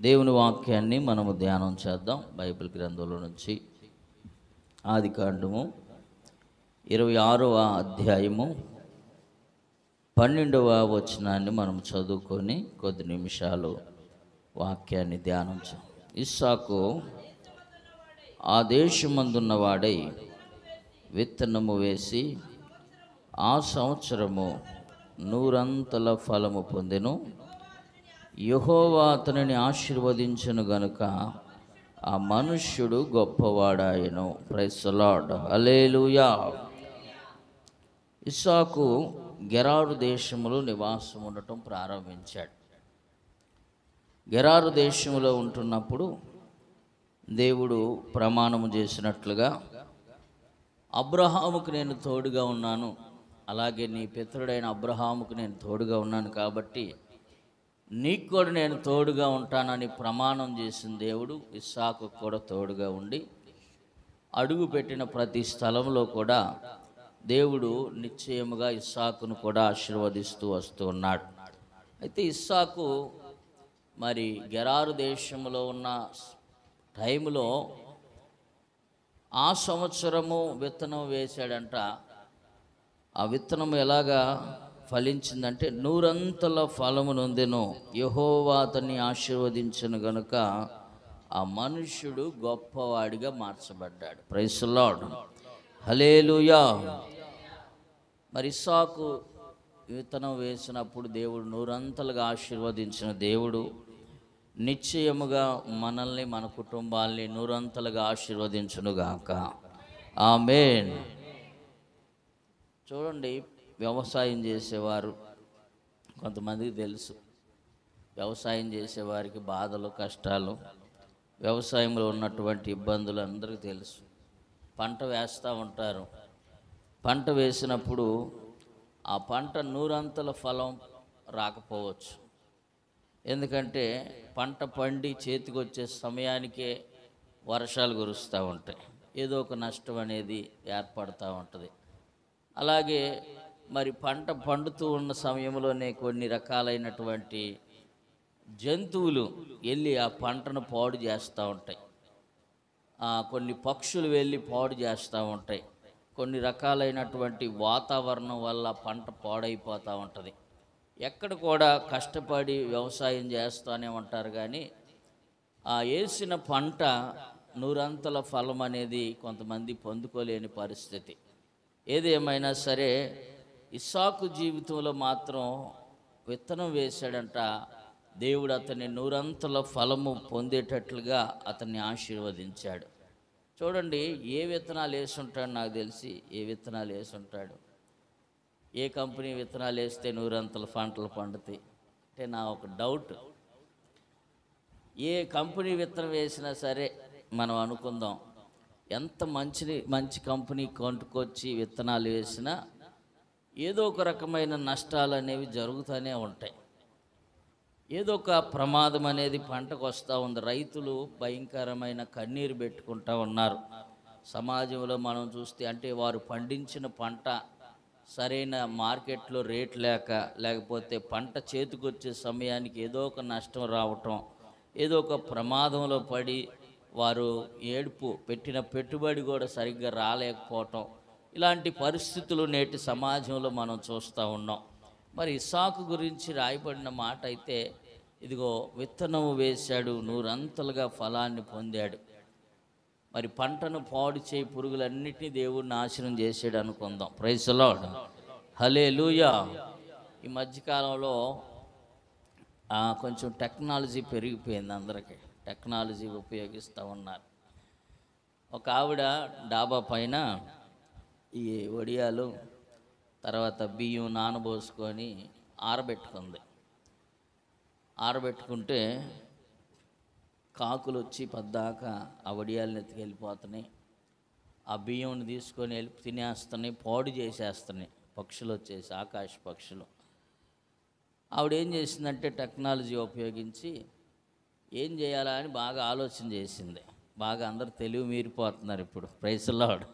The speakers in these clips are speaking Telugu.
దేవుని వాక్యాన్ని మనము ధ్యానం చేద్దాం. బైబిల్ గ్రంథంలో నుంచి ఆదికాండము 26వ అధ్యాయము 12వ వచనాన్ని మనం చదువుకొని కొద్ది నిమిషాలు వాక్యాన్ని ధ్యానం చేద్దాం. ఇస్సాకు ఆ దేశమందున్నవాడై విత్తనము వేసి ఆ సంవత్సరము నూరంతల ఫలము పొందెను. యెహోవా అతనిని ఆశీర్వదించెను గనుక ఆ మనుష్యుడు గొప్పవాడాయెను. ప్రైజ్ ది లార్డ్, హల్లెలూయా. ఇస్సాకు గెరారు దేశములో నివాసం ఉండటం ప్రారంభించాడు. గెరారు దేశంలో ఉంటున్నప్పుడు దేవుడు ప్రమాణము చేసినట్లుగా, అబ్రహాముకు నేను తోడుగా ఉన్నాను, అలాగే నీ పితరుడైన అబ్రహాముకు నేను తోడుగా ఉన్నాను కాబట్టి నీకు కూడా నేను తోడుగా ఉంటానని ప్రమాణం చేసిన దేవుడు ఇస్సాకు కూడా తోడుగా ఉండి అడుగు పెట్టిన ప్రతి స్థలంలో కూడా దేవుడు నిశ్చయముగా ఇస్సాకును కూడా ఆశీర్వదిస్తూ వస్తూ ఉన్నాడు. అయితే ఇస్సాకు మరి గెరారు దేశంలో ఉన్న టైంలో ఆ సంవత్సరము విత్తనం వేశాడంట. ఆ విత్తనం ఎలాగా ఫలించిందంటే నూరంతల ఫలము నొందెను. యెహోవా అతన్ని ఆశీర్వదించెను గనుక ఆ మనుష్యుడు గొప్పవాడిగా మార్చబడ్డాడు. ప్రైజ్ ది లార్డ్, హల్లెలూయా. మరి ఇస్సాకు విత్తనం వేసినప్పుడు దేవుడు నూరంతలుగా ఆశీర్వదించిన దేవుడు నిశ్చయముగా మనల్ని, మన కుటుంబాల్ని నూరంతలుగా ఆశీర్వదించునుగాక. ఆమేన్. చూడండి, వ్యవసాయం చేసేవారు కొంతమందికి తెలుసు. వ్యవసాయం చేసేవారికి బాధలు, కష్టాలు, వ్యవసాయంలో ఉన్నటువంటి ఇబ్బందులు అందరికీ తెలుసు. పంట వేస్తూ ఉంటారు. పంట వేసినప్పుడు ఆ పంట నూరంతల ఫలం రాకపోవచ్చు. ఎందుకంటే పంట పండి చేతికి వచ్చే సమయానికే వర్షాలు కురుస్తూ ఉంటాయి. ఏదో ఒక నష్టం అనేది ఏర్పడుతూ ఉంటుంది. అలాగే మరి పంట పండుతూ ఉన్న సమయంలోనే కొన్ని రకాలైనటువంటి జంతువులు వెళ్ళి ఆ పంటను పాడు చేస్తూ ఉంటాయి. కొన్ని పక్షులు వెళ్ళి పాడు చేస్తూ ఉంటాయి. కొన్ని రకాలైనటువంటి వాతావరణం వల్ల పంట పాడైపోతూ ఉంటుంది. ఎక్కడ కూడా కష్టపడి వ్యవసాయం చేస్తూనే ఉంటారు, కానీ ఆ వేసిన పంట నూరంతల ఫలం అనేది కొంతమంది పొందుకోలేని పరిస్థితి. ఏదేమైనా సరే ఇస్సాకు జీవితంలో మాత్రం విత్తనం వేశాడంట. దేవుడు అతన్ని నూరంతల ఫలము పొందేటట్లుగా అతన్ని ఆశీర్వదించాడు. చూడండి, ఏ విత్తనాలు వేసుంటాడు, నాకు తెలిసి ఏ విత్తనాలు వేసుంటాడు, ఏ కంపెనీ విత్తనాలు వేస్తే నూరంతల పంటలు పండుతాయి అంటే నా ఒక డౌట్. ఏ కంపెనీ విత్తనం వేసినా సరే మనం అనుకుందాం, ఎంత మంచి కంపెనీ కొంటుకొచ్చి విత్తనాలు వేసినా ఏదో ఒక రకమైన నష్టాలు అనేవి జరుగుతూనే ఉంటాయి. ఏదో ఒక ప్రమాదం అనేది పంటకు వస్తూ ఉంది. రైతులు భయంకరమైన కన్నీరు పెట్టుకుంటూ ఉన్నారు. సమాజంలో మనం చూస్తే, అంటే వారు పండించిన పంట సరైన మార్కెట్లో రేట్ లేకపోతే పంట చేతికొచ్చే సమయానికి ఏదో ఒక నష్టం రావటం, ఏదో ఒక ప్రమాదంలో పడి వారు ఏడుపు పెట్టిన పెట్టుబడి కూడా సరిగ్గా రాలేకపోవటం, ఇలాంటి పరిస్థితులు నేటి సమాజంలో మనం చూస్తూ ఉన్నాం. మరి ఇస్సాకు గురించి రాయబడిన మాట అయితే, ఇదిగో విత్తనము వేశాడు, నూరంతలుగా ఫలాన్ని పొందాడు. మరి పంటను పాడు చేయి పురుగులన్నిటినీ దేవుడు నాశనం చేసాడు అనుకుందాం. ప్రైజ్ ది లార్డ్, హల్లెలూయా. ఈ మధ్యకాలంలో కొంచెం టెక్నాలజీ పెరిగిపోయింది. అందరికీ టెక్నాలజీ ఉపయోగిస్తూ ఉన్నారు. ఒక ఆవిడ డాబా పైన ఈ వడియాలు తర్వాత బియ్యం నానబోసుకొని ఆరబెట్టుకుంటే కాకులు వచ్చి పద్దాకా ఆ వడియాలను ఎత్తుకెళ్ళిపోతున్నాయి. ఆ బియ్యంని తీసుకొని వెళ్ళి తినేస్తున్నాయి, పాడు చేసేస్తున్నాయి. పక్షులు వచ్చేసి, ఆకాశ పక్షులు. ఆవిడ ఏం చేసిందంటే టెక్నాలజీ ఉపయోగించి ఏం చేయాలా అని బాగా ఆలోచన చేసింది. బాగా అందరూ తెలివి మీరిపోతున్నారు ఇప్పుడు. ప్రైజ్ ది లార్డ్,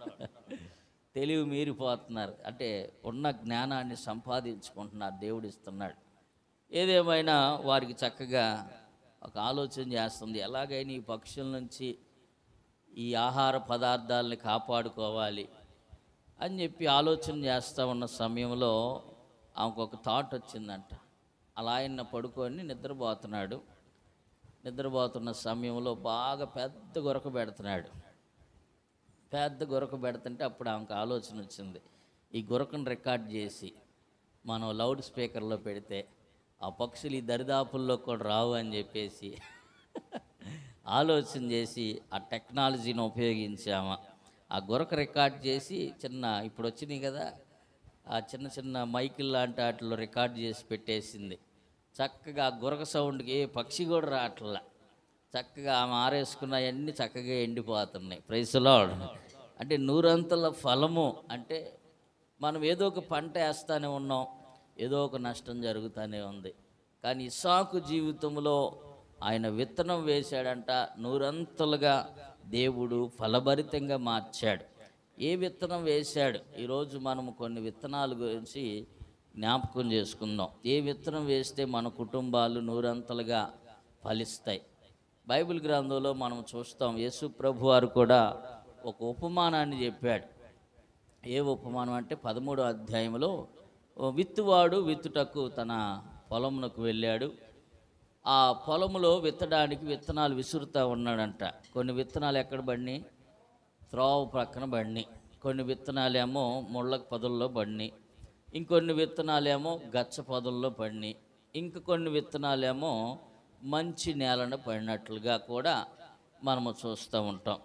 తెలివి మీరిపోతున్నారు. అంటే ఉన్న జ్ఞానాన్ని సంపాదించుకుంటున్నారు, దేవుడు ఇస్తున్నాడు. ఏదేమైనా వారికి చక్కగా ఒక ఆలోచన చేస్తుంది, ఎలాగైనా ఈ పక్షుల నుంచి ఈ ఆహార పదార్థాలని కాపాడుకోవాలి అని చెప్పి ఆలోచన చేస్తూ ఉన్న సమయంలో ఆమెకు ఒక థాట్ వచ్చిందంట. అలా ఆయన పడుకొని నిద్రపోతున్న సమయంలో బాగా పెద్ద గురక పెడుతున్నాడు. పెద్ద గురక పెడుతుంటే అప్పుడు ఆమెకు ఆలోచన వచ్చింది, ఈ గురకను రికార్డ్ చేసి మనం లౌడ్ స్పీకర్లో పెడితే ఆ పక్షులు ఈ దరిదాపుల్లో కూడా రావు అని చెప్పేసి ఆలోచన చేసి ఆ టెక్నాలజీని ఉపయోగించామా ఆ గురక రికార్డ్ చేసి ఇప్పుడు వచ్చినాయి కదా ఆ చిన్న మైకులు లాంటి వాటిలో రికార్డ్ చేసి పెట్టేసింది. చక్కగా ఆ గురక సౌండ్కి ఏ పక్షి కూడా రావట్లా. చక్కగా ఆమె ఆరేసుకున్నవన్నీ చక్కగా ఎండిపోతున్నాయి. Praise the Lord. అంటే నూరంతల ఫలము అంటే మనం ఏదో ఒక పంట వేస్తూనే ఉన్నాం, ఏదో ఒక నష్టం జరుగుతూనే ఉంది. కానీ ఇస్సాకు జీవితంలో ఆయన విత్తనం వేశాడంట, నూరంతలుగా దేవుడు ఫలభరితంగా మార్చాడు. ఏ విత్తనం వేశాడు? ఈరోజు మనము కొన్ని విత్తనాల గురించి జ్ఞాపకం చేసుకుందాం. ఏ విత్తనం వేస్తే మన కుటుంబాలు నూరంతలుగా ఫలిస్తాయి? బైబిల్ గ్రంథంలో మనం చూస్తాం, యేసు ప్రభు వారు కూడా ఒక ఉపమానాన్ని చెప్పాడు. ఏ ఉపమానం అంటే 13వ అధ్యాయంలో విత్తువాడు విత్తుటకు తన పొలమునకు వెళ్ళాడు. ఆ పొలములో విత్తడానికి విత్తనాలు విసురుతూ ఉన్నాడంట. కొన్ని విత్తనాలు ఎక్కడ పడినాయి? త్రోవ ప్రక్కన పడినాయి. కొన్ని విత్తనాలేమో ముళ్ళ పొదల్లో పడినాయి. ఇంకొన్ని విత్తనాలేమో గచ్చ పొదల్లో పడినాయి. ఇంక కొన్ని విత్తనాలేమో మంచి నేలన పడినట్లుగా కూడా మనము చూస్తూ ఉంటాం.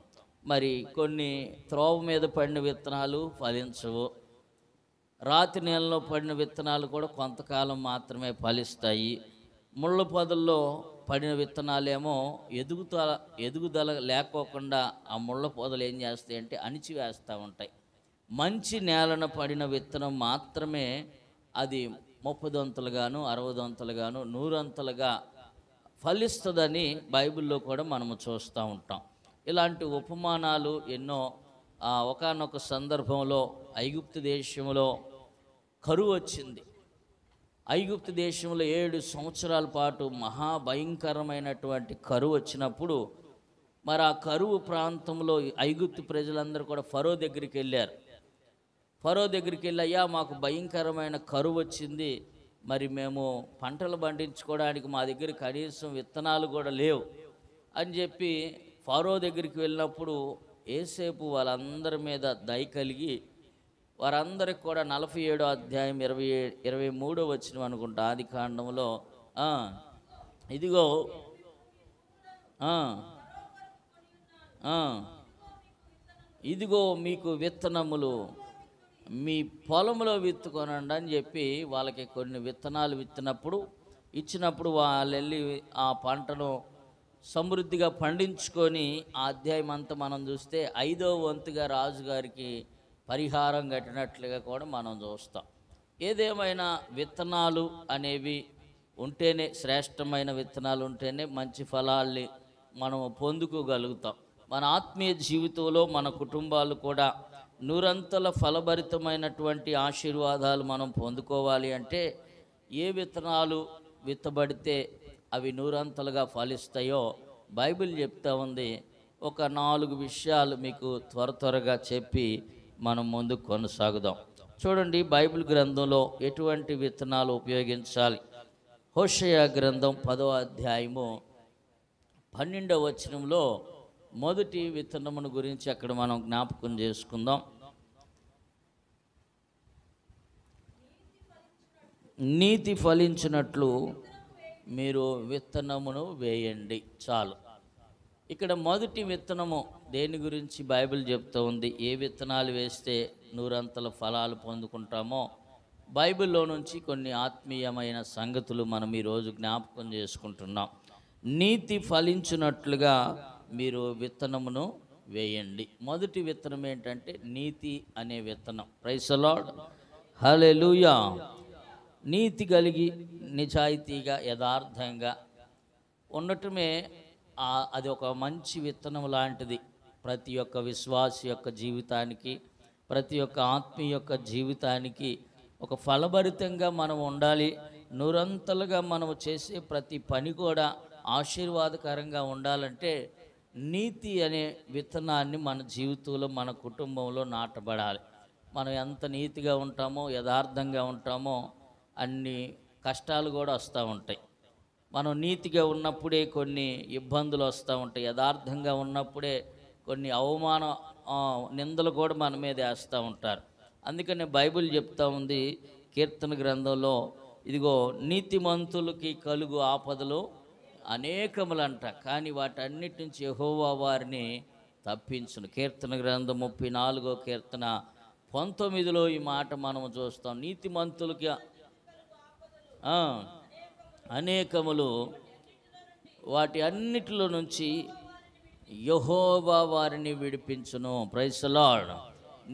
మరి కొన్ని త్రోవ మీద పడిన విత్తనాలు ఫలించవు. రాతి నేలలో పడిన విత్తనాలు కూడా కొంతకాలం మాత్రమే ఫలిస్తాయి. ముళ్ళ పొదల్లో పడిన విత్తనాలేమో ఎదుగుదల లేకోకుండా ఆ ముళ్ళ పొదలు ఏం చేస్తాయంటే అణిచివేస్తూ ఉంటాయి. మంచి నేలన పడిన విత్తనం మాత్రమే అది 30 అంతలుగాను 60 అంతలుగాను 100 అంతలుగా ఫలిస్తుందని బైబిల్లో కూడా మనము చూస్తూ ఉంటాం. ఇలాంటి ఉపమానాలు ఎన్నో. ఒకానొక సందర్భంలో ఐగుప్తు దేశంలో కరువు వచ్చింది. ఐగుప్తు దేశంలో 7 సంవత్సరాల పాటు మహాభయంకరమైనటువంటి కరువు వచ్చినప్పుడు మరి ఆ కరువు ప్రాంతంలో ఐగుప్తు ప్రజలందరూ కూడా ఫరో దగ్గరికి వెళ్ళారు. ఫరో దగ్గరికి వెళ్ళి, అయ్యా మాకు భయంకరమైన కరువు వచ్చింది, మరి మేము పంటలు పండించుకోవడానికి మా దగ్గర కనీసం విత్తనాలు కూడా లేవు అని చెప్పి ఫరో దగ్గరికి వెళ్ళినప్పుడు యోసేపు వాళ్ళందరి మీద దయ కలిగి వారందరికి కూడా 47వ అధ్యాయం 23వ వచనం అనుకుంటా ఆది కాండంలో, ఇదిగో ఇదిగో మీకు విత్తనములు మీ పొలంలో విత్తుకొనండి అని చెప్పి వాళ్ళకి కొన్ని విత్తనాలు ఇచ్చినప్పుడు వాళ్ళు వెళ్ళి ఆ పంటను సమృద్ధిగా పండించుకొని ఆ అధ్యాయం అంతా మనం చూస్తే 5వ వంతుగా రాజుగారికి పరిహారం కట్టినట్లుగా కూడా మనం చూస్తాం. ఏదేమైనా విత్తనాలు అనేవి ఉంటేనే, శ్రేష్టమైన విత్తనాలు ఉంటేనే మంచి ఫలాల్ని మనం పొందుకోగలుగుతాం. మన ఆత్మీయ జీవితంలో మన కుటుంబాలు కూడా నూరంతల ఫలభరితమైనటువంటి ఆశీర్వాదాలు మనం పొందుకోవాలి అంటే ఏ విత్తనాలు విత్తబడితే అవి నూరంతలుగా ఫలిస్తాయో బైబిల్ చెప్తా ఉంది. ఒక 4 విషయాలు మీకు త్వరగా చెప్పి మనం ముందుకు కొనసాగుదాం. చూడండి, బైబిల్ గ్రంథంలో ఎటువంటి విత్తనాలు ఉపయోగించాలి. హోషేయ గ్రంథం 10వ అధ్యాయము 12వ వచనంలో మొదటి విత్తనమును గురించి అక్కడ మనం జ్ఞాపకం చేసుకుందాం. నీతి ఫలించినట్లు మీరు విత్తనమును వేయండి. చాలు. ఇక్కడ మొదటి విత్తనము దేని గురించి బైబిల్ చెప్తూ ఉంది? ఏ విత్తనాలు వేస్తే నూరంతల ఫలాలు పొందుకుంటామో బైబిల్లో నుంచి కొన్ని ఆత్మీయమైన సంగతులు మనం ఈరోజు జ్ఞాపకం చేసుకుంటున్నాం. నీతి ఫలించినట్లుగా మీరు విత్తనమును వేయండి. మొదటి విత్తనం ఏంటంటే నీతి అనే విత్తనం. Praise the Lord. హల్లెలూయా. నీతి కలిగి నిజాయితీగా యథార్థంగా ఉండటమే అది ఒక మంచి విత్తనం లాంటిది. ప్రతి ఒక్క విశ్వాసి యొక్క జీవితానికి, ప్రతి ఒక్క ఆత్మీయ యొక్క జీవితానికి ఒక ఫలభరితంగా మనం ఉండాలి. నూరంతలుగా మనము చేసే ప్రతి పని కూడా ఆశీర్వాదకరంగా ఉండాలంటే నీతి అనే విత్తనాన్ని మన జీవితంలో మన కుటుంబంలో నాటబడాలి. మనం ఎంత నీతిగా ఉంటామో, యథార్థంగా ఉంటామో అన్ని కష్టాలు కూడా వస్తూ ఉంటాయి. మనం నీతిగా ఉన్నప్పుడే కొన్ని ఇబ్బందులు వస్తూ ఉంటాయి. యథార్థంగా ఉన్నప్పుడే కొన్ని నిందలు కూడా మన మీద వేస్తూ ఉంటారు. అందుకని బైబిల్ చెప్తా ఉంది కీర్తన గ్రంథంలో, ఇదిగో నీతిమంతులకి కలుగు ఆపదలు అనేకములంట, కానీ వాటన్నిటి నుంచి యెహోవా వారిని తప్పించును. కీర్తన గ్రంథం 34వ కీర్తన 19లో ఈ మాట మనం చూస్తాం. నీతిమంతులకి అనేకములు, వాటి అన్నిటిలో నుంచి యెహోవా వారిని విడిపించును. Praise the lord.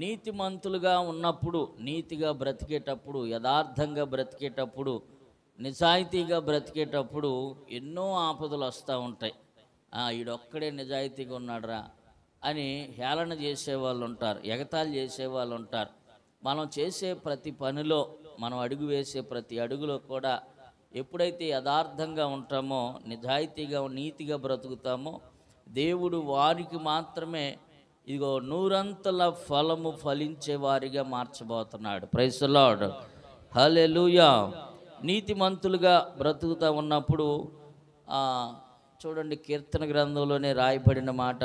నీతిమంతులుగా ఉన్నప్పుడు, నీతిగా బ్రతికేటప్పుడు, యథార్థంగా బ్రతికేటప్పుడు, నిజాయితీగా బ్రతికేటప్పుడు ఎన్నో ఆపదలు వస్తూ ఉంటాయి. ఈడొక్కడే నిజాయితీగా ఉన్నాడురా అని హేళన చేసేవాళ్ళు ఉంటారు, ఎగతాళి చేసేవాళ్ళు ఉంటారు. మనం చేసే ప్రతి పనిలో, మనం అడుగు వేసే ప్రతి అడుగులో కూడా ఎప్పుడైతే యథార్థంగా ఉంటామో, నిజాయితీగా నీతిగా బ్రతుకుతామో, దేవుడు వారికి మాత్రమే ఇదిగో నూరంతల ఫలము ఫలించే వారిగా మార్చబోతున్నాడు. Praise the Lord. హల్లెలూయా. నీతిమంతులుగా బ్రతుకుతూ ఉన్నప్పుడు చూడండి, కీర్తన గ్రంథంలోనే రాయబడిన మాట,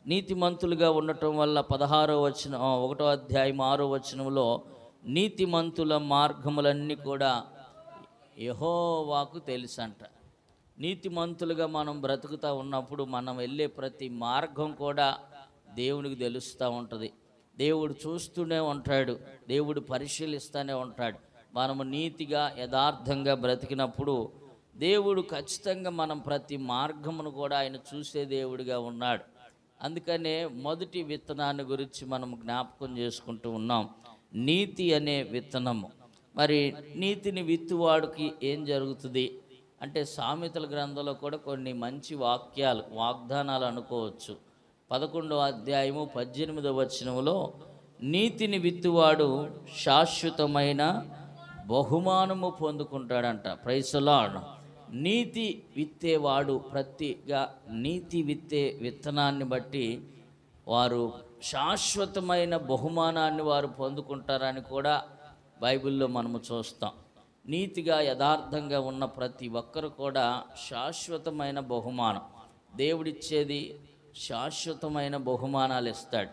నీతిమంతులుగా ఉండటం వల్ల 16వ వచనం, 1వ అధ్యాయం 6వ వచనంలో, నీతిమంతుల మార్గములన్నీ కూడా యెహోవాకు తెలుసంట. నీతిమంతులుగా మనం బ్రతుకుతూ ఉన్నప్పుడు మనం వెళ్ళే ప్రతి మార్గం కూడా దేవునికి తెలుస్తూ ఉంటుంది. దేవుడు చూస్తూనే ఉంటాడు, దేవుడు పరిశీలిస్తూనే ఉంటాడు. మనము నీతిగా యథార్థంగా బ్రతికినప్పుడు దేవుడు ఖచ్చితంగా మనం ప్రతి మార్గమును కూడా ఆయన చూసే దేవుడిగా ఉన్నాడు. అందుకనే మొదటి విత్తనాన్ని గురించి మనం జ్ఞాపకం చేసుకుంటూ ఉన్నాం, నీతి అనే విత్తనము. మరి నీతిని విత్తువాడికి ఏం జరుగుతుంది అంటే, సామెతల గ్రంథంలో కూడా కొన్ని మంచి వాగ్దానాలు అనుకోవచ్చు. 11వ అధ్యాయము 18వ వచనములో, నీతిని విత్తువాడు శాశ్వతమైన బహుమానము పొందుకుంటాడంట. Praise the lord. నీతి విత్తేవాడు, నీతి విత్తే విత్తనాన్ని బట్టి వారు శాశ్వతమైన బహుమానాన్ని వారు పొందుకుంటారని కూడా బైబిల్లో మనము చూస్తాం. నీతిగా యథార్థంగా ఉన్న ప్రతి ఒక్కరు కూడా శాశ్వతమైన బహుమానం, దేవుడిచ్చేది శాశ్వతమైన బహుమానాలు ఇస్తాడు.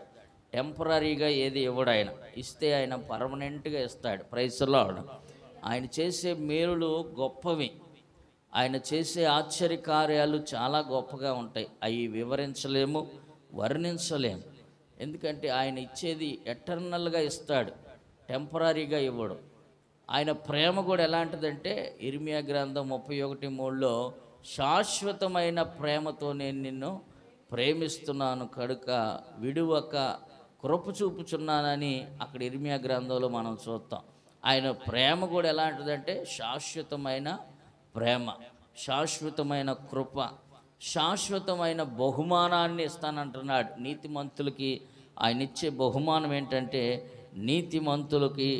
టెంపరీగా ఏది ఇవ్వడు ఆయన, ఇస్తే ఆయన పర్మనెంట్గా ఇస్తాడు. Praise the Lord. ఆయన చేసే మేలులు గొప్పవి, ఆయన చేసే ఆశ్చర్యకార్యాలు చాలా గొప్పగా ఉంటాయి. అవి వివరించలేము, వర్ణించలేము. ఎందుకంటే ఆయన ఇచ్చేది ఎటర్నల్గా ఇస్తాడు, టెంపరీగా ఇవ్వడు. ఆయన ప్రేమ కూడా ఎలాంటిదంటే, ఇర్మియా గ్రంథం 31:3లో, శాశ్వతమైన ప్రేమతో నేను నిన్ను ప్రేమిస్తున్నాను కనుక విడువక కృప చూపుచున్నానని అక్కడ ఇర్మియా గ్రంథంలో మనం చూస్తాం. ఆయన ప్రేమ కూడా ఎలాంటిదంటే శాశ్వతమైన ప్రేమ, శాశ్వతమైన కృప, శాశ్వతమైన బహుమానాన్ని ఇస్తానంటున్నాడు. నీతిమంతులకి ఆయన ఇచ్చే బహుమానం ఏంటంటే, నీతిమంతులకి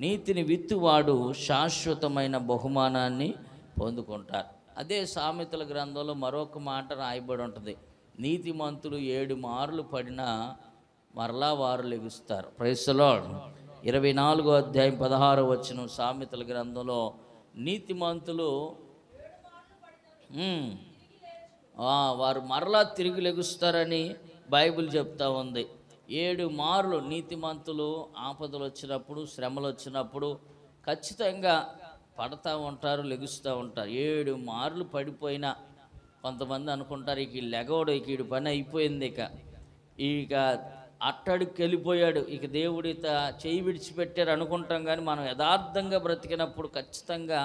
నీతిని విత్తువాడు శాశ్వతమైన బహుమానాన్ని పొందుకుంటారు. అదే సామెతల గ్రంథంలో మరొక మాట రాయబడి ఉంటుంది, నీతిమంతుడు 7 మార్లు పడినా మరలా వారు లెగుస్తారు. Praise the Lord. 24వ అధ్యాయం 16వ వచనం సామెతల గ్రంథంలో, నీతిమంతులు వారు మరలా తిరిగి లెగుస్తారని బైబిల్ చెప్తా ఉంది. 7 మార్లు నీతిమంతులు ఆపదలు వచ్చినప్పుడు, శ్రమలు వచ్చినప్పుడు ఖచ్చితంగా పడతా ఉంటారు, లెగుస్తూ ఉంటారు. 7 మార్లు పడిపోయినా కొంతమంది అనుకుంటారు, ఇక లెగవడు, ఇక ఈడు పని అయిపోయింది, ఇక అట్టడికి వెళ్ళిపోయాడు, ఇక దేవుడిత చేయి విడిచిపెట్టారు అనుకుంటాం. కానీ మనం యథార్థంగా బ్రతికినప్పుడు ఖచ్చితంగా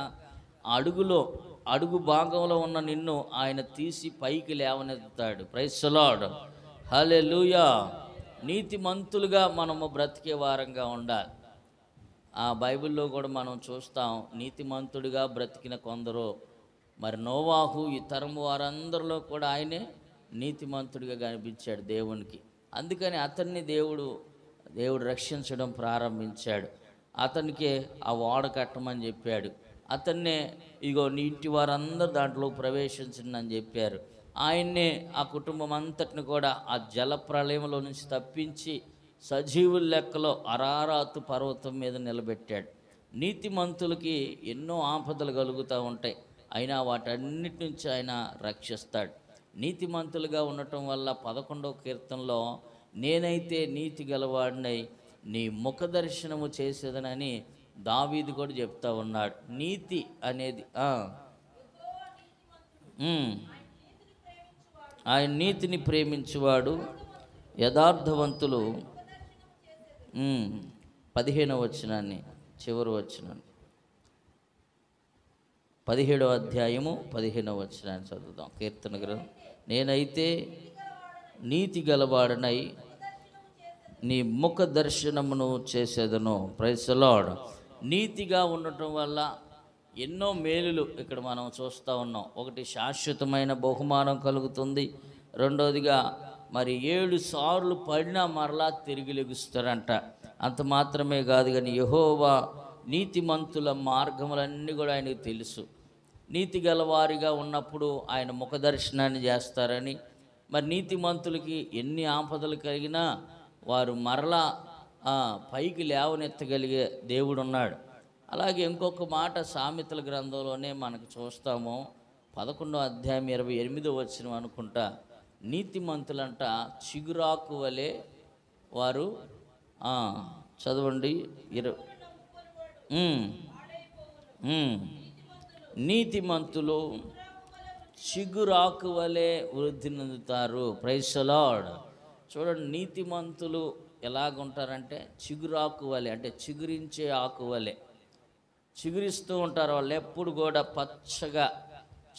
అడుగు భాగంలో ఉన్న నిన్ను ఆయన తీసి పైకి లేవనెత్తుతాడు. Praise the Lord. హల్లెలూయా. నీతిమంతులుగా మనము బ్రతికే వారంగా ఉండాలి. బైబిల్లో కూడా మనం చూస్తాం, నీతిమంతుడిగా బ్రతికిన కొందరు. మరి నోవాహు ఈ తరము వారందరిలో కూడా ఆయనే నీతిమంతుడిగా కనిపించాడు దేవునికి. అందుకని అతన్ని దేవుడు రక్షించడం ప్రారంభించాడు. అతనికే ఆ ఓడ కట్టమని చెప్పాడు. అతన్నే ఇగో నీ ఇంటి వారందరూ దాంట్లో ప్రవేశించండి చెప్పారు. ఆయన్నే ఆ కుటుంబం అంతటిని కూడా ఆ జల ప్రళయంలో నుంచి తప్పించి సజీవుల లెక్కలో అరారాతు పర్వతం మీద నిలబెట్టాడు. నీతిమంతులకి ఎన్నో ఆపదలు కలుగుతూ ఉంటాయి, అయినా వాటన్నిటి నుంచి ఆయన రక్షిస్తాడు. నీతిమంతులుగా ఉండటం వల్ల 11వ కీర్తనలో నేనైతే నీతి గలవాడినై నీ ముఖ దర్శనము చేసేదనని దావీదు కూడా చెప్తా ఉన్నాడు. నీతి అనేది ఆయన నీతిని ప్రేమించువాడు యథార్థవంతులు. 15వ వచనాన్ని చివరి వచనాన్ని 17వ అధ్యాయము 15వ వచనాన్ని చదువుదాం. కీర్తన గ్రంథం. నేనైతే నీతి గలవాడనై నీ ముఖ దర్శనమును చేసేదను. Praise the Lord. నీతిగా ఉండటం వల్ల ఎన్నో మేలులు ఇక్కడ మనం చూస్తూ ఉన్నాం. ఒకటి, శాశ్వతమైన బహుమానం కలుగుతుంది. రెండవదిగా మరి 7 సార్లు పడినా మరలా తిరిగి లెగుస్తారంట. అంత మాత్రమే కాదు కానీ యెహోవా నీతిమంతుల మార్గములన్నీ కూడా ఆయనకు తెలుసు. నీతి గలవారిగా ఉన్నప్పుడు ఆయన ముఖ దర్శనాన్ని చేస్తారని, మరి నీతిమంతులకి ఎన్ని ఆపదలు కలిగినా వారు మరలా పైకి లేవనెత్తగలిగే దేవుడు ఉన్నాడు. అలాగే ఇంకొక మాట సామెతల గ్రంథంలోనే మనకు చూస్తాము. 11వ అధ్యాయం 28వ వచనం అనుకుంటా. నీతిమంతులంట చిగురాకు వలె వారు చదవండి. నీతిమంతులు చిగురాకు వలె వృద్ధి నొందుతారు. Praise the lord. చూడండి, నీతిమంతులు ఎలాగుంటారంటే చిగురాకు వలె, అంటే చిగురించే ఆకు వలె చిగురిస్తూ ఉంటారు. వాళ్ళు ఎప్పుడు కూడా పచ్చగా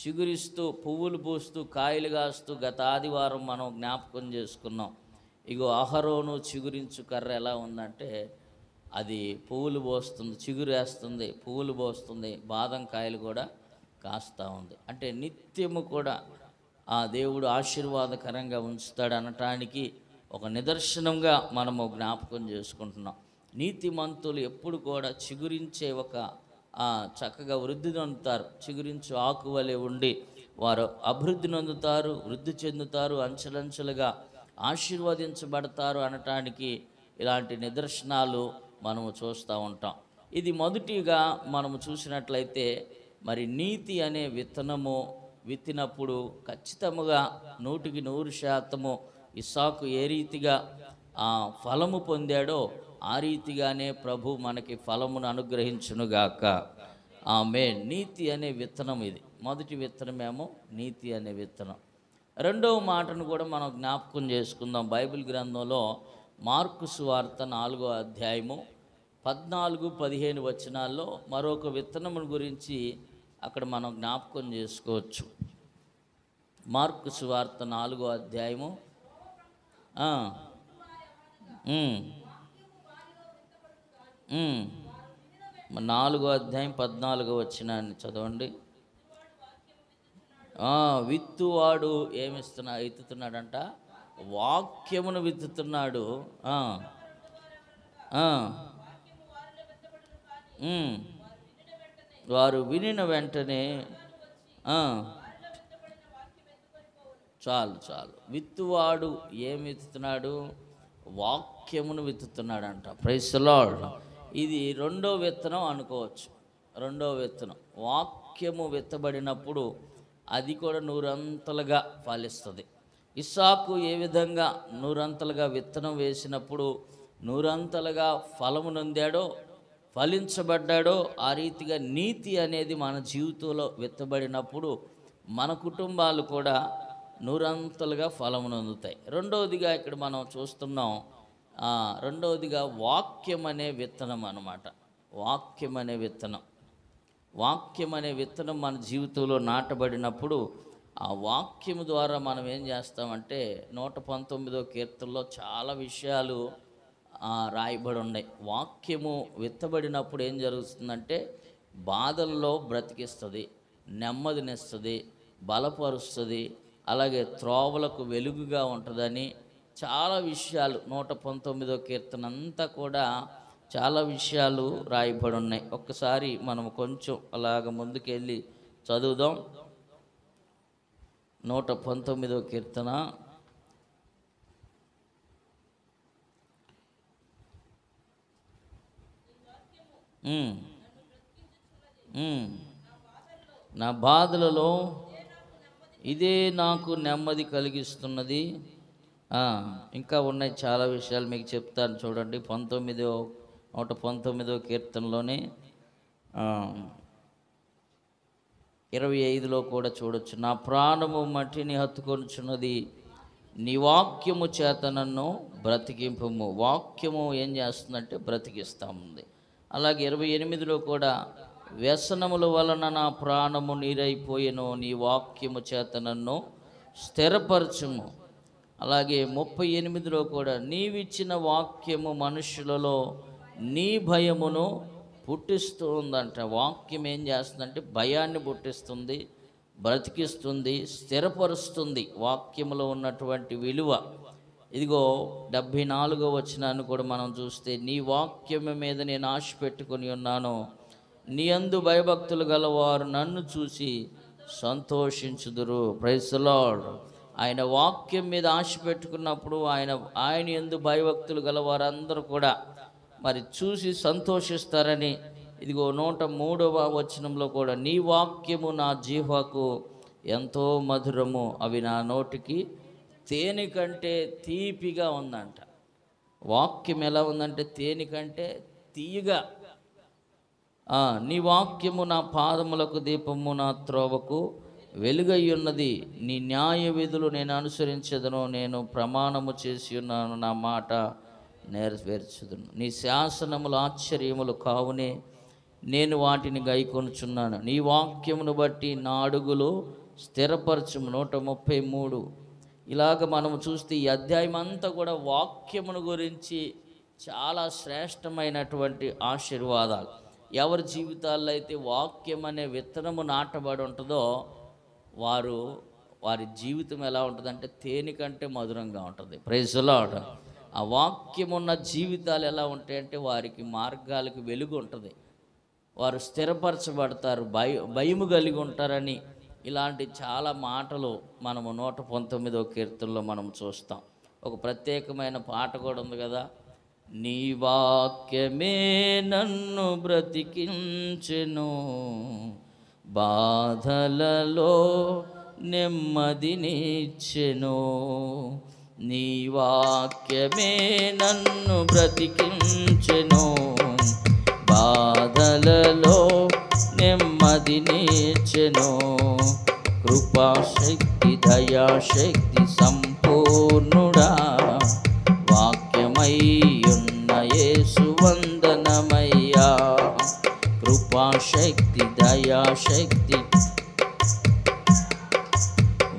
చిగురిస్తూ పువ్వులు పూస్తూ కాయలు కాస్తూ. గత ఆదివారం మనం జ్ఞాపకం చేసుకున్నాం. ఇగో అహరోను చిగురించు కర్ర ఎలా ఉందంటే అది పువ్వులు పోస్తుంది, చిగురు వేస్తుంది, పువ్వులు పోస్తుంది, బాదం కాయలు కూడా కాస్తూ ఉంది. అంటే నిత్యము కూడా ఆ దేవుడు ఆశీర్వాదకరంగా ఉంచుతాడు అనటానికి ఒక నిదర్శనంగా మనము జ్ఞాపకం చేసుకుంటున్నాం. నీతిమంతులు ఎప్పుడు కూడా చిగురించే ఒక చక్కగా వృద్ధి నొందుతారు. చిగురించు ఆకు వలె ఉండి వారు అభివృద్ధి నొందుతారు, వృద్ధి చెందుతారు, అంచెలంచెలుగా ఆశీర్వదించబడతారు అనటానికి ఇలాంటి నిదర్శనాలు మనము చూస్తూ ఉంటాం. ఇది మొదటిగా మనము చూసినట్లయితే మరి నీతి అనే విత్తనము విత్తినప్పుడు ఖచ్చితంగా 100% ఇస్సాకు ఏ రీతిగా ఫలము పొందాడో ఆ రీతిగానే ప్రభు మనకి ఫలమును అనుగ్రహించునుగాక. ఆమేన్. నీతి అనే విత్తనం ఇది. మొదటి విత్తనమేమో నీతి అనే విత్తనం. రెండవ మాటను కూడా మనం జ్ఞాపకం చేసుకుందాం. బైబిల్ గ్రంథంలో మార్కు సువార్త 4వ అధ్యాయము 14-15 వచనాల్లో మరొక విత్తనమును గురించి అక్కడ మనం జ్ఞాపకం చేసుకోవచ్చు. మార్కు సువార్త 4వ అధ్యాయము 4వ అధ్యాయం 14వ వచనాన్ని చదవండి. విత్తువాడు ఎత్తుతున్నాడంట, వాక్యమును విత్తుతున్నాడు. వారు వినిన వెంటనే చాలు. విత్తువాడు ఏమి విత్తుతున్నాడు? వాక్యమును విత్తుతున్నాడంట. Praise the lord. ఇది రెండో విత్తనం అనుకోవచ్చు. రెండో విత్తనం వాక్యము విత్తబడినప్పుడు అది కూడా 100 ఫలిస్తుంది. ఇస్సాకు ఏ విధంగా 100 విత్తనం వేసినప్పుడు 100 ఫలము నొందాడో, ఫలించబడ్డాడో, ఆ రీతిగా నీతి అనేది మన జీవితంలో విత్తబడినప్పుడు మన కుటుంబాలు కూడా 100 ఫలము నొందుతాయి. రెండవదిగా ఇక్కడ మనం చూస్తున్నాం, రెండవదిగా వాక్యం అనే విత్తనం అన్నమాట. వాక్యం అనే విత్తనం మన జీవితంలో నాటబడినప్పుడు ఆ వాక్యము ద్వారా మనం ఏం చేస్తామంటే 119వ కీర్తనలో చాలా విషయాలు రాయబడి ఉన్నాయి. వాక్యము విత్తబడినప్పుడు ఏం జరుగుతుందంటే బాధల్లో బ్రతికిస్తుంది, నెమ్మదినిస్తుంది, బలపరుస్తుంది, అలాగే త్రోవలకు వెలుగుగా ఉంటుందని చాలా విషయాలు 119వ కీర్తన అంతా కూడా చాలా విషయాలు రాయబడి ఉన్నాయి. ఒక్కసారి మనం కొంచెం అలాగ ముందుకెళ్ళి చదువుదాం. 119వ కీర్తన నా బాధలలో ఇదే నాకు నెమ్మది కలిగిస్తున్నది. ఇంకా ఉన్నాయి చాలా విషయాలు మీకు చెప్తాను. చూడండి 119వ కీర్తనలోనే 25లో కూడా చూడొచ్చు. నా ప్రాణము మట్టిని హత్తుకొనుచున్నది, నీ వాక్యము చేత నన్ను బ్రతికింపుము. వాక్యము ఏం చేస్తుందంటే బ్రతికిస్తూ ఉంది. అలాగే 28లో కూడా వ్యసనముల వలన నా ప్రాణము నీరైపోయెను, నీ వాక్యము చేత నన్ను స్థిరపరచుము. అలాగే 38లో కూడా నీవిచ్చిన వాక్యము మనుషులలో నీ భయమును పుట్టిస్తూ ఉందంట. వాక్యం ఏం చేస్తుందంటే భయాన్ని పుట్టిస్తుంది, బ్రతికిస్తుంది, స్థిరపరుస్తుంది. వాక్యములో ఉన్నటువంటి విలువ. ఇదిగో 74వ వచనాన్ని కూడా మనం చూస్తే, నీ వాక్యము మీద నేను ఆశ పెట్టుకొని ఉన్నాను, నీ యందు భయభక్తులు గలవారు నన్ను చూసి సంతోషించుదురు. Praise the Lord. ఆయన వాక్యం మీద ఆశ పెట్టుకున్నప్పుడు ఆయన యందు భయభక్తులు గలవారందరూ కూడా మరి చూసి సంతోషిస్తారని. ఇదిగో 103వ వచనంలో కూడా, నీ వాక్యము నా జీవకు ఎంతో మధురము, అవి నా నోటికి తేనె కంటే తీపిగా ఉందంట. వాక్యం ఎలా ఉందంటే తేనె కంటే తీయగా. నీ వాక్యము నా పాదములకు దీపము, నా త్రోవకు వెలుగై ఉన్నది. నీ న్యాయ విధులు నేను అనుసరించదను, నేను ప్రమాణము చేసి ఉన్నాను, నా మాట నెరవేర్చుదును. నీ శాసనములు ఆశ్చర్యములు కావునే నేను వాటిని గైకొనుచున్నాను. నీ వాక్యమును బట్టి నా అడుగులు స్థిరపరచుము. 133. ఇలాగ మనము చూస్తే ఈ అధ్యాయం అంతా కూడా వాక్యమును గురించి చాలా శ్రేష్టమైనటువంటి ఆశీర్వాదాలు. ఎవరి జీవితాల్లో అయితే వాక్యం అనే విత్తనము నాటబడి ఉంటుందో వారి జీవితం ఎలా ఉంటుందంటే తేనె కంటే మధురంగా ఉంటుంది. Praise the Lord. ఆ వాక్యం ఉన్న జీవితాలు ఎలా ఉంటాయంటే వారికి మార్గాలకు వెలుగు ఉంటుంది, వారు స్థిరపరచబడతారు, భయము కలిగి ఉంటారని ఇలాంటి చాలా మాటలు మనము 119వ కీర్తనలో మనం చూస్తాం. ఒక ప్రత్యేకమైన పాట కూడా ఉంది కదా, నీ వాక్యమే నన్ను బ్రతికించెను, బాధలలో నెమ్మదినిచ్చెను. నీ వాక్యమే నన్ను బ్రతికించెను, బాధలలో నెమ్మదినిచ్చెను. కృపాశక్తి దయాశక్తి సంపూర్ణుడా, వాక్యమయ్యున్న యేసు వందనమయ్యా. కృపాశక్తి దయాశక్తి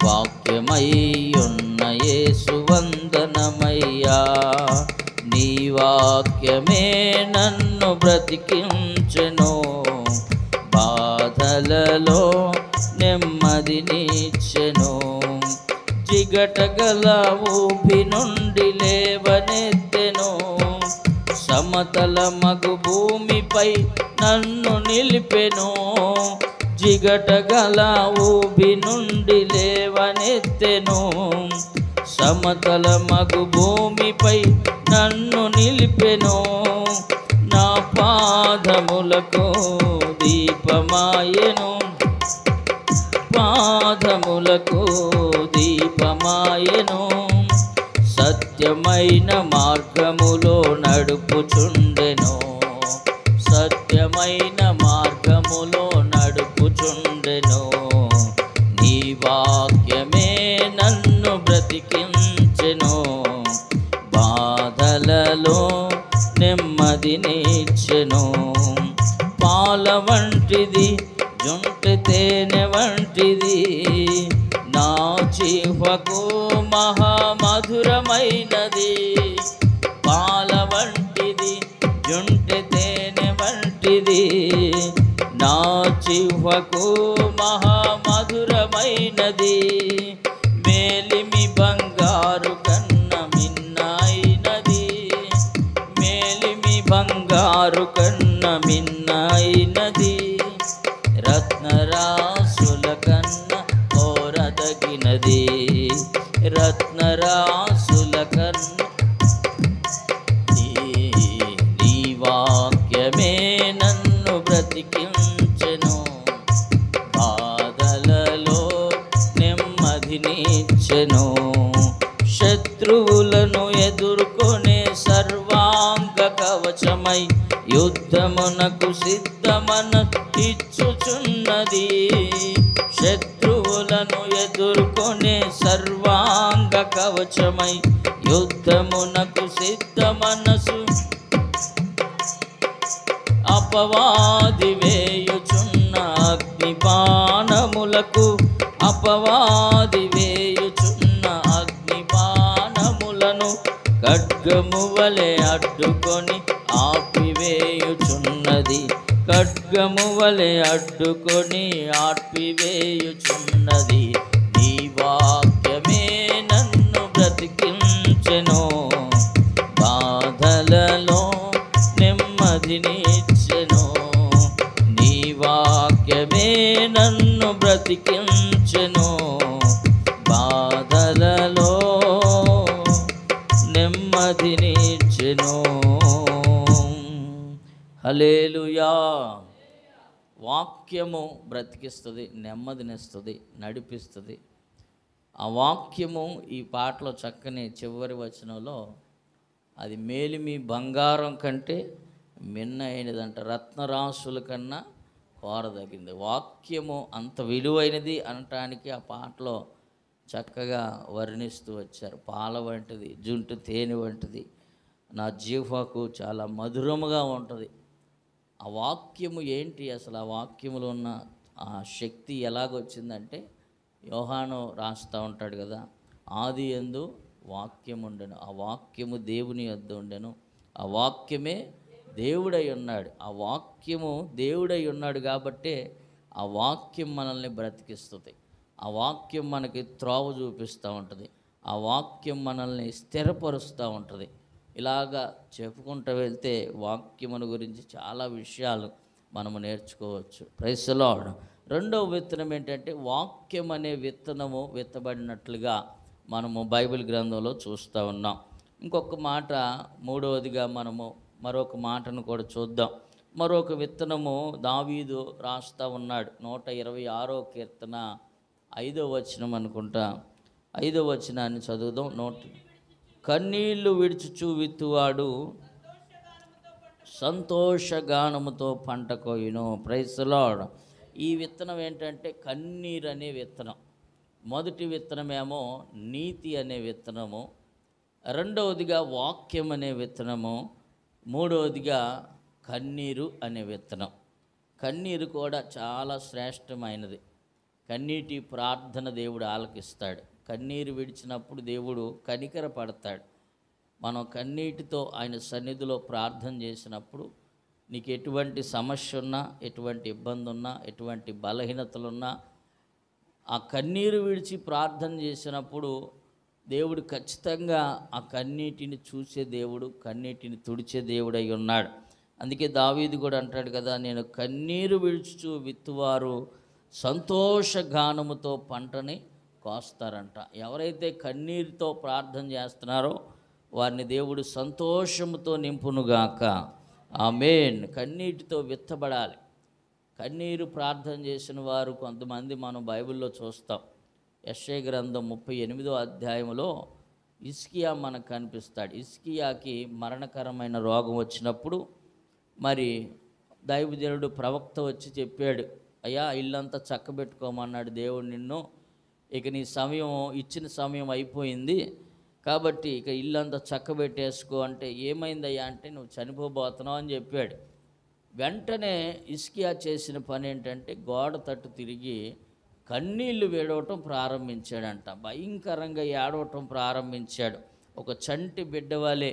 వాక్యమయ్యున్న యేసు వందనమయ్యా. నీ వాక్యమే నన్ను బ్రతికించెను, బాధలలో నెమ్మదినిచ్చెను. జిగటగల ఊపి నుండి లేవనెత్తెను, సమతల మగు భూమిపై నన్ను నిలిపెను. జిగటగల ఊబి నుండి లేవనెత్తెను, సమతల మగు భూమిపై నన్ను నిలిపెను. నా పాదములకు దీపమాయెను, పాదములకు దీపమాయెను. సత్యమైన మార్గములో నడుపుచుండెను, సత్యమైన మార్గములో నడుపుచుండెను. నీ వాక్యమే నన్ను బ్రతికించెను, బాధలలో నెమ్మదినిచ్చెను. పాల వంటిది జుంటె తేనె వంటిది, నా జీవకు మహామధురమైనది. పాల వంటిది జుంటె తేనె వంటిది, నా జీవకు మహామధురమైనది. మేలిమి బంగారు కన్న మిన్నైనది, మేలిమి బంగారు బ్రతికించుచున్నది. రత్నరాసుల కన్నా నీ వాక్యమే నన్ను బ్రతికించెను. బాధలలో నెమ్మదినిచ్చెను. శత్రువులను ఎదుర్కొనే సర్వాంగ కవచమై యుద్ధమునకు సిద్ధమన ఇచ్చుచున్నది. శత్రువులను ఎదుర్కొనే సర్వాంగ కవచమై యుద్ధమునకు సిద్ధ మనసు అపవాది వేయుచున్న అగ్నిబాణములకు అపవాది వేయుచున్న అగ్నిబాణములను ఖడ్గము వలె అడ్డుకొని ఆపివేయుచున్నది. ఖడ్గము వలె అడ్డుకొని ఆపివేయుచున్నది. నీ వాక్యమే నన్ను బ్రతికించెను. బాధలలో నెమ్మదినిచ్చెను. నీ వాక్యమే నన్ను బ్రతికించెను. బాధలలో నెమ్మదినిచ్చెను. హల్లెలూయా. వాక్యము బ్రతికిస్తుంది, నెమ్మదినిస్తుంది, నడిపిస్తుంది. ఆ వాక్యము ఈ పాటలో చక్కని చివరి వచనంలో అది మేలిమి బంగారం కంటే మిన్న అయినదంట, రత్నరాసుల కన్నా కోరదగింది. వాక్యము అంత విలువైనది అనటానికి ఆ పాటలో చక్కగా వర్ణిస్తూ వచ్చారు. పాల వంటిది, జుంటు తేనె వంటిది, నా జీవకు చాలా మధురముగా ఉంటుంది. ఆ వాక్యము ఏంటి అసలు? ఆ వాక్యములో ఉన్న ఆ శక్తి ఎలాగొచ్చిందంటే, యోహాను రాస్తూ ఉంటాడు కదా, ఆది యందు వాక్యం ఉండెను, ఆ వాక్యము దేవుని యొద్ద ఉండెను, ఆ వాక్యమే దేవుడై ఉన్నాడు. ఆ వాక్యము దేవుడై ఉన్నాడు కాబట్టే ఆ వాక్యం మనల్ని బ్రతికిస్తుంది. ఆ వాక్యం మనకి త్రోవ చూపిస్తూ ఉంటుంది. ఆ వాక్యం మనల్ని స్థిరపరుస్తూ ఉంటుంది. ఇలాగా చెప్పుకుంటూ వెళ్తే వాక్యమును గురించి చాలా విషయాలు మనము నేర్చుకోవచ్చు. Praise the Lord. రెండవ విత్తనం ఏంటంటే, వాక్యం అనే విత్తనము విత్తబడినట్లుగా మనము బైబిల్ గ్రంథంలో చూస్తూ ఉన్నాం. ఇంకొక మాట, మూడవదిగా మనము మరొక మాటను కూడా చూద్దాం. మరొక విత్తనము దావీదు రాస్తూ ఉన్నాడు. 126వ కీర్తన 5వ వచనం అనుకుంటా, 5వ వచనాన్ని చదువుదాం. కన్నీళ్లు విడుచుచు విత్తువాడు సంతోషగానముతో పంట కోయును. Praise the lord. ఈ విత్తనం ఏంటంటే కన్నీరు అనే విత్తనం. మొదటి విత్తనమేమో నీతి అనే విత్తనము, రెండవదిగా వాక్యం అనే విత్తనము, మూడవదిగా కన్నీరు అనే విత్తనం. కన్నీరు కూడా చాలా శ్రేష్టమైనది. కన్నీటి ప్రార్థన దేవుడు ఆలకిస్తాడు. కన్నీరు విడిచినప్పుడు దేవుడు కనికర పడతాడు. మనం కన్నీటితో ఆయన సన్నిధిలో ప్రార్థన చేసినప్పుడు, నీకు ఎటువంటి సమస్య ఉన్నా, ఎటువంటి ఇబ్బంది ఉన్నా, ఎటువంటి బలహీనతలున్నా, ఆ కన్నీరు విడిచి ప్రార్థన చేసినప్పుడు దేవుడు ఖచ్చితంగా ఆ కన్నీటిని చూసే దేవుడు, కన్నీటిని తుడిచే దేవుడై ఉన్నాడు. అందుకే దావీదు కూడా అంటాడు కదా, నేను కన్నీరు విడుచుచు విత్తువారు సంతోషగానముతో పంటని కోస్తారంట. ఎవరైతే కన్నీరుతో ప్రార్థన చేస్తున్నారో వారిని దేవుడు సంతోషముతో నింపునుగాక. ఆమేన్. కన్నీటితో విత్తబడాలి. కన్నీరు ప్రార్థన చేసిన వారు కొంతమంది మనం బైబిల్లో చూస్తాం. యెషయా గ్రంథం 38వ అధ్యాయంలో హిజ్కియా మనకు కనిపిస్తాడు. హిజ్కియాకి మరణకరమైన రోగం వచ్చినప్పుడు మరి దైవజనుడు ప్రవక్త వచ్చి చెప్పాడు, అయ్యా ఇల్లంతా చక్కబెట్టుకోమన్నాడు దేవుడు నిన్ను, ఇక నీ సమయం, ఇచ్చిన సమయం అయిపోయింది కాబట్టి ఇక ఇల్లంతా చక్కబెట్టేసుకో. అంటే ఏమైందయ్యా అంటే, నువ్వు చనిపోబోతున్నావు అని చెప్పాడు. వెంటనే హిజ్కియా చేసిన పని ఏంటంటే, గోడ తట్టు తిరిగి కన్నీళ్లు వేడవటం ప్రారంభించాడంట. భయంకరంగా ఏడవటం ప్రారంభించాడు. ఒక చంటి బిడ్డ వలె,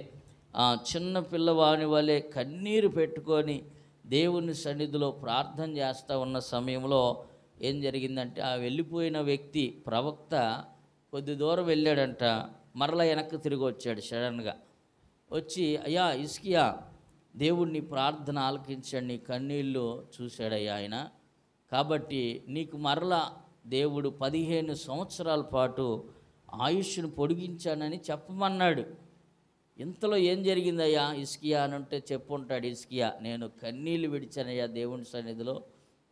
చిన్న పిల్లవాని వలె కన్నీరు పెట్టుకొని దేవుని సన్నిధిలో ప్రార్థన చేస్తూ ఉన్న సమయంలో ఏం జరిగిందంటే, ఆ వెళ్ళిపోయిన వ్యక్తి ప్రవక్త కొద్ది దూరం వెళ్ళాడంట, మరలా వెనక్కి తిరిగి వచ్చాడు. సడన్గా వచ్చి, అయ్యా హిజ్కియా, దేవుడిని ప్రార్థన ఆలకించాడు, నీ కన్నీళ్ళు చూశాడయ్యా ఆయన, కాబట్టి నీకు మరలా దేవుడు 15 సంవత్సరాల పాటు ఆయుష్ను పొడిగించానని చెప్పమన్నాడు. ఇంతలో ఏం జరిగిందయ్యా హిజ్కియా అని అంటే చెప్పుంటాడు హిజ్కియా, నేను కన్నీళ్ళు విడిచానయ్యా, దేవుని సన్నిధిలో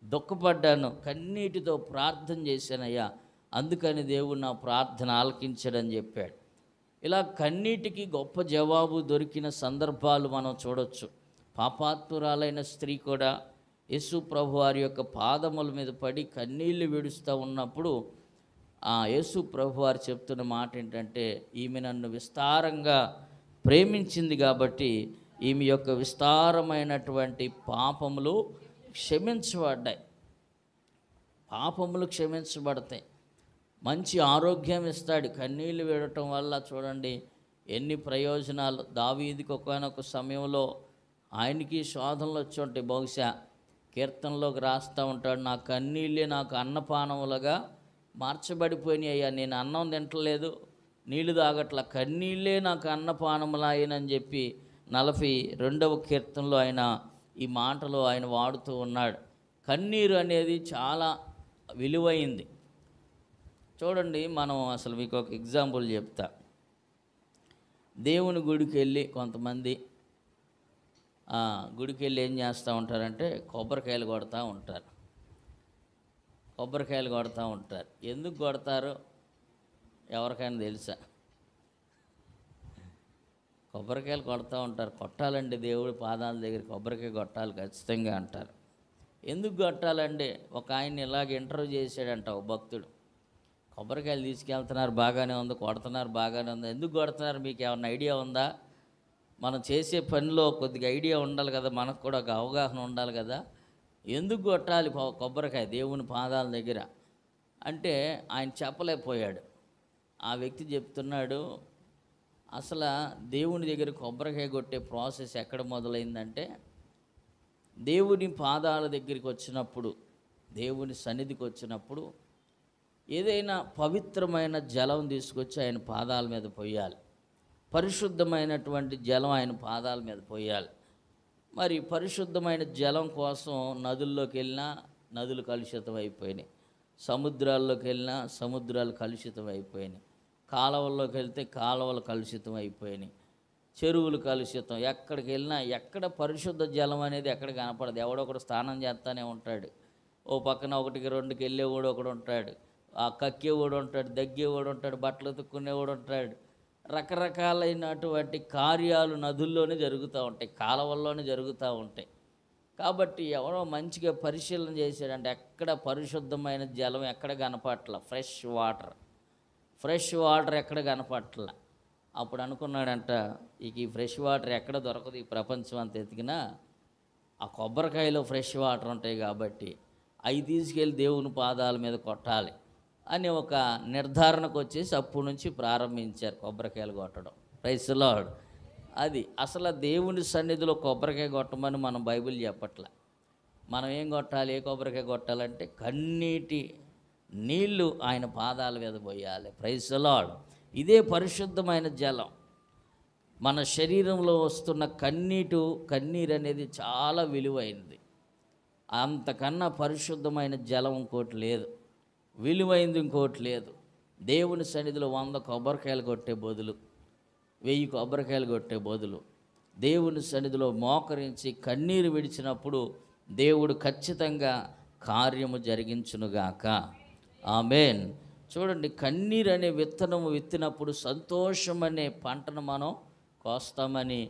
దుఃఖపడ్డాను, కన్నీటితో ప్రార్థన చేశానయ్యా, అందుకని దేవుడు నా ప్రార్థన ఆలకించాడని చెప్పాడు. ఇలా కన్నీటికి గొప్ప జవాబు దొరికిన సందర్భాలు మనం చూడొచ్చు. పాపాత్మురాలైన స్త్రీ కూడా యేసు ప్రభు వారి యొక్క పాదముల మీద పడి కన్నీళ్లు విడుస్తూ ఉన్నప్పుడు యేసు ప్రభు వారు చెప్తున్న మాట ఏంటంటే, ఈమె నన్ను విస్తారంగా ప్రేమించింది కాబట్టి ఈమె యొక్క విస్తారమైనటువంటి పాపములు క్షమించబడ్డాయి. పాపములు క్షమించబడతాయి. మంచి ఆరోగ్యం ఇస్తాడు. కన్నీళ్ళు విడటం వల్ల చూడండి ఎన్ని ప్రయోజనాలు. దావీదుకి ఒకనొక సమయంలో ఆయనకి శోధనలు వచ్చి ఉంటాయి. బహుశా కీర్తనలోకి రాస్తూ ఉంటాడు, నా కన్నీళ్ళే నాకు అన్నపానములుగా మార్చబడిపోయినాయి అయ్యా, నేను అన్నం తింటలేదు, నీళ్లు తాగట్ల, కన్నీళ్ళే నాకు అన్నపానములాయనని చెప్పి 42వ కీర్తనలో ఆయన ఈ మాటలు ఆయన వాడుతూ ఉన్నాడు. కన్నీరు అనేది చాలా విలువైంది. చూడండి, మనం అసలు మీకు ఒక ఎగ్జాంపుల్ చెప్తా. దేవుని గుడికి వెళ్ళి కొంతమంది గుడికి వెళ్ళి ఏం చేస్తూ ఉంటారంటే కొబ్బరికాయలు కొడతా ఉంటారు. కొబ్బరికాయలు కొడతా ఉంటారు. ఎందుకు కొడతారో ఎవరికైనా తెలుసా? కొబ్బరికాయలు కొడతా ఉంటారు. కొట్టాలండి, దేవుడి పాదాల దగ్గర కొబ్బరికాయ కొట్టాలి ఖచ్చితంగా అంటారు. ఎందుకు కొట్టాలండి? ఒక ఆయన ఇలాగ ఇంటర్వ్యూ చేశాడంట ఒక భక్తుడు. కొబ్బరికాయలు తీసుకెళ్తున్నారు, బాగానే ఉంది, కొడుతున్నారు, బాగానే ఉంది, ఎందుకు కొడుతున్నారు మీకు ఏమన్నా ఐడియా ఉందా? మనం చేసే పనిలో కొద్దిగా ఐడియా ఉండాలి కదా, మనకు కూడా ఒక అవగాహన ఉండాలి కదా, ఎందుకు కొట్టాలి కొబ్బరికాయ దేవుని పాదాల దగ్గర అంటే ఆయన చెప్పలేకపోయాడు. ఆ వ్యక్తి చెప్తున్నాడు, అసలు దేవుని దగ్గర కొబ్బరికాయ కొట్టే ప్రాసెస్ ఎక్కడ మొదలైందంటే, దేవుని పాదాల దగ్గరికి వచ్చినప్పుడు, దేవుని సన్నిధికి వచ్చినప్పుడు ఏదైనా పవిత్రమైన జలం తీసుకొచ్చి ఆయన పాదాల మీద పోయాలి. పరిశుద్ధమైనటువంటి జలం ఆయన పాదాల మీద పోయాలి. మరి పరిశుద్ధమైన జలం కోసం నదుల్లోకి వెళ్ళినా నదులు కలుషితం అయిపోయినాయి, సముద్రాల్లోకి వెళ్ళినా సముద్రాలు కలుషితం అయిపోయినాయి, కాలువల్లోకి వెళ్తే కాలువలు కలుషితం అయిపోయినాయి, చెరువులు కలుషితం. ఎక్కడికి వెళ్ళినా ఎక్కడ పరిశుద్ధ జలం అనేది ఎక్కడ కనపడదు. ఎవడొకడు స్నానం చేస్తూనే ఉంటాడు. ఓ పక్కన 1కి 2కి వెళ్ళేవాడు ఒకడు ఉంటాడు, కక్కేవాడు ఉంటాడు, దగ్గేవాడు ఉంటాడు, బట్టలు ఉతుక్కునేవాడు ఉంటాడు. రకరకాలైనటువంటి కార్యాలు నదుల్లోనే జరుగుతూ ఉంటాయి, కాలువల్లోనే జరుగుతూ ఉంటాయి. కాబట్టి ఎవరో మంచిగా పరిశీలన చేశాడంటే ఎక్కడ పరిశుద్ధమైన జలం ఎక్కడ కనపట్ల, ఫ్రెష్ వాటర్ ఎక్కడ కనపట్ల. అప్పుడు అనుకున్నాడంట, ఈ ఫ్రెష్ వాటర్ ఎక్కడ దొరకదు, ఈ ప్రపంచం అంత ఎతికినా ఆ కొబ్బరికాయలో ఫ్రెష్ వాటర్ ఉంటాయి కాబట్టి అవి తీసుకెళ్ళి దేవుని పాదాల మీద కొట్టాలి అని ఒక నిర్ధారణకు వచ్చేసి అప్పటి నుంచి ప్రారంభించారు కొబ్బరికాయలు కొట్టడం. Praise the Lord. అది అసలు దేవుని సన్నిధిలో కొబ్బరికాయ కొట్టమని మనం బైబిల్ చెప్పట్లే. మనం ఏం కొట్టాలి, ఏ కొబ్బరికాయ కొట్టాలంటే కన్నీటి నీళ్లు ఆయన పాదాల మీద పోయాలి. Praise the Lord. ఇదే పరిశుద్ధమైన జలం. మన శరీరంలో వస్తున్న కన్నీరు అనేది చాలా విలువైనది. అంతకన్నా పరిశుద్ధమైన జలం ఇంకోటి లేదు, విలువైంది ఇంకోటి లేదు. దేవుని సన్నిధిలో 100 కొబ్బరికాయలు కొట్టే బదులు, 1000 కొబ్బరికాయలు కొట్టే బదులు దేవుని సన్నిధిలో మోకరించి కన్నీరు విడిచినప్పుడు దేవుడు ఖచ్చితంగా కార్యము జరిగించునుగాక. ఆమేన్. చూడండి, కన్నీరు అనే విత్తనము విత్తినప్పుడు సంతోషం అనే పంటను మనం కోస్తామని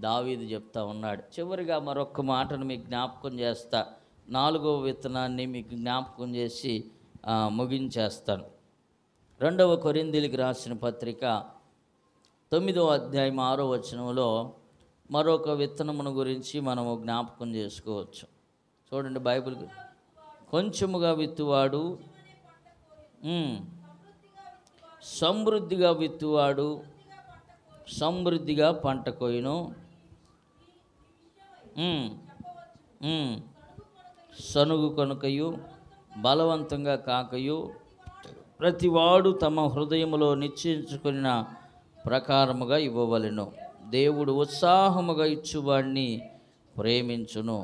దావీదు చెప్తా ఉన్నాడు. చివరిగా మరొక మాటను మీకు జ్ఞాపకం చేస్తా, 4వ విత్తనాన్ని మీకు జ్ఞాపకం చేసి ముగించేస్తాను. 2వ కొరింథీయులకు రాసిన పత్రిక 9వ అధ్యాయం 6వ వచనంలో మరొక విత్తనమును గురించి మనము జ్ఞాపకం చేసుకోవచ్చు. చూడండి, బైబిల్ కొంచెముగా విత్తువాడు సమృద్ధిగా విత్తువాడు సమృద్ధిగా పంట కోయును. సనుగు కొనుకయు బలవంతంగా కాకయు ప్రతివాడు తమ హృదయములో నిశ్చయించుకున్న ప్రకారముగా ఇవ్వవలెను. దేవుడు ఉత్సాహముగా ఇచ్చువాడిని ప్రేమించును.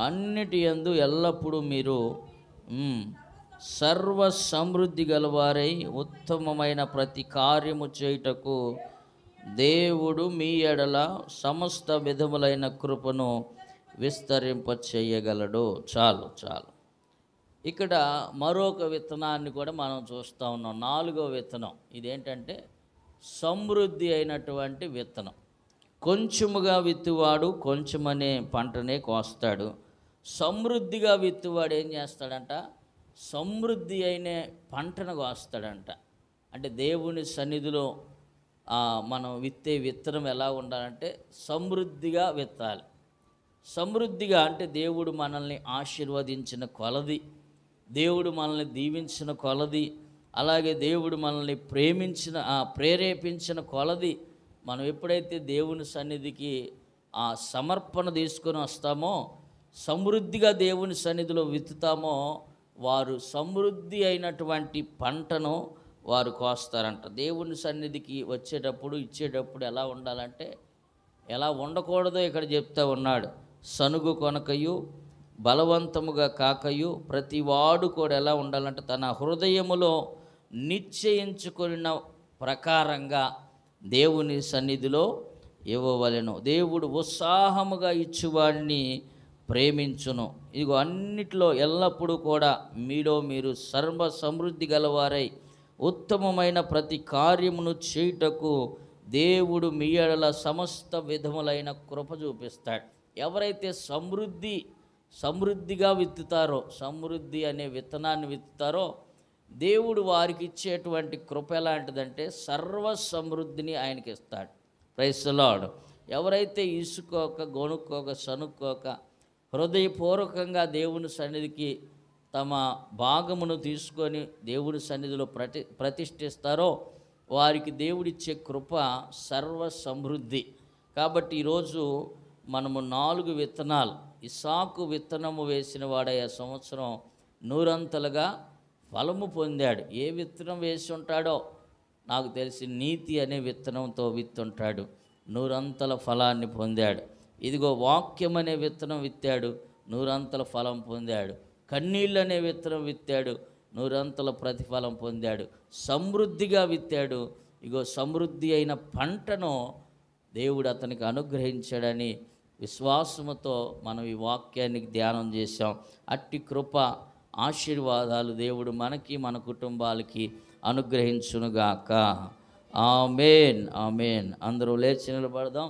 అన్నిటి యందు ఎల్లప్పుడూ మీరు సర్వ సమృద్ధి గలవారై ఉత్తమమైన ప్రతి కార్యము చేయుటకు దేవుడు మీ ఎడల సమస్త విధములైన కృపను విస్తరింప చేయగలడు. చాలు చాలు. ఇక్కడ మరొక విత్తనాన్ని కూడా మనం చూస్తూ ఉన్నాం. 4వ విత్తనం ఇదేంటంటే సమృద్ధి అయినటువంటి విత్తనం. కొంచెముగా విత్తువాడు కొంచెమనే పంటనే కోస్తాడు. సమృద్ధిగా విత్తువాడు ఏం చేస్తాడంట? సమృద్ధి అయిన పంటను కోస్తాడంట. అంటే దేవుని సన్నిధిలో మనం విత్తే విత్తనం ఎలా ఉండాలంటే సమృద్ధిగా విత్తాలి. సమృద్ధిగా అంటే దేవుడు మనల్ని ఆశీర్వదించిన కొలది, దేవుడు మనల్ని దీవించిన కొలది, అలాగే దేవుడు మనల్ని ప్రేరేపించిన కొలది మనం ఎప్పుడైతే దేవుని సన్నిధికి ఆ సమర్పణ తీసుకొని వస్తామో, సమృద్ధిగా దేవుని సన్నిధిలో విత్తుతామో, వారు సమృద్ధి అయినటువంటి పంటను వారు కోస్తారంట. దేవుని సన్నిధికి వచ్చేటప్పుడు ఇచ్చేటప్పుడు ఎలా ఉండాలంటే, ఎలా ఉండకూడదో ఇక్కడ చెప్తా ఉన్నాడు. సనుగు కొనకయు బలవంతముగా కాకయు ప్రతివాడు కూడా ఎలా ఉండాలంటే తన హృదయములో నిశ్చయించుకున్న ప్రకారంగా దేవుని సన్నిధిలో ఇవ్వవలెను. దేవుడు ఉత్సాహముగా ఇచ్చువాడిని ప్రేమించును. ఇదిగో అన్నిట్లో ఎల్లప్పుడూ కూడా మీలో మీరు సర్వ సమృద్ధి గలవారై ఉత్తమమైన ప్రతి కార్యమును చేయుటకు దేవుడు మీ ఎడల సమస్త విధములైన కృప చూపిస్తాడు. ఎవరైతే సమృద్ధిగా విత్తుతారో, సమృద్ధి అనే విత్తనాన్ని విత్తుతారో, దేవుడు వారికి ఇచ్చేటువంటి కృప ఎలాంటిదంటే సర్వ సమృద్ధిని ఆయనకి ఇస్తాడు. Praise the Lord. ఎవరైతే ఇసుకోక గొనుక్కోక సనుక్కోక హృదయపూర్వకంగా దేవుని సన్నిధికి తమ భాగమును తీసుకొని దేవుని సన్నిధిలో ప్రతిష్ఠిస్తారో వారికి దేవుడిచ్చే కృప సర్వ సమృద్ధి. కాబట్టి ఈరోజు మనము 4 విత్తనాలు, ఇస్సాకు విత్తనము వేసిన వాడే ఆ సంవత్సరం 100 ఫలము పొందాడు. ఏ విత్తనం వేసి ఉంటాడో నాకు తెలిసి నీతి అనే విత్తనంతో విత్తుంటాడు, 100 ఫలాన్ని పొందాడు. ఇదిగో వాక్యం అనే విత్తనం విత్తాడు, 100 ఫలం పొందాడు. కన్నీళ్ళు అనే విత్తనం విత్తాడు, 100 ప్రతిఫలం పొందాడు. సమృద్ధిగా విత్తాడు, ఇగో సమృద్ధి అయిన పంటను దేవుడు అతనికి అనుగ్రహించాడని విశ్వాసముతో మనం ఈ వాక్యానికి ధ్యానం చేశాం. అట్టి కృప ఆశీర్వాదాలు దేవుడు మనకి మన కుటుంబాలకి అనుగ్రహించునుగాక. ఆమేన్ ఆమేన్. అందరూ లేచి నిలబడదాం.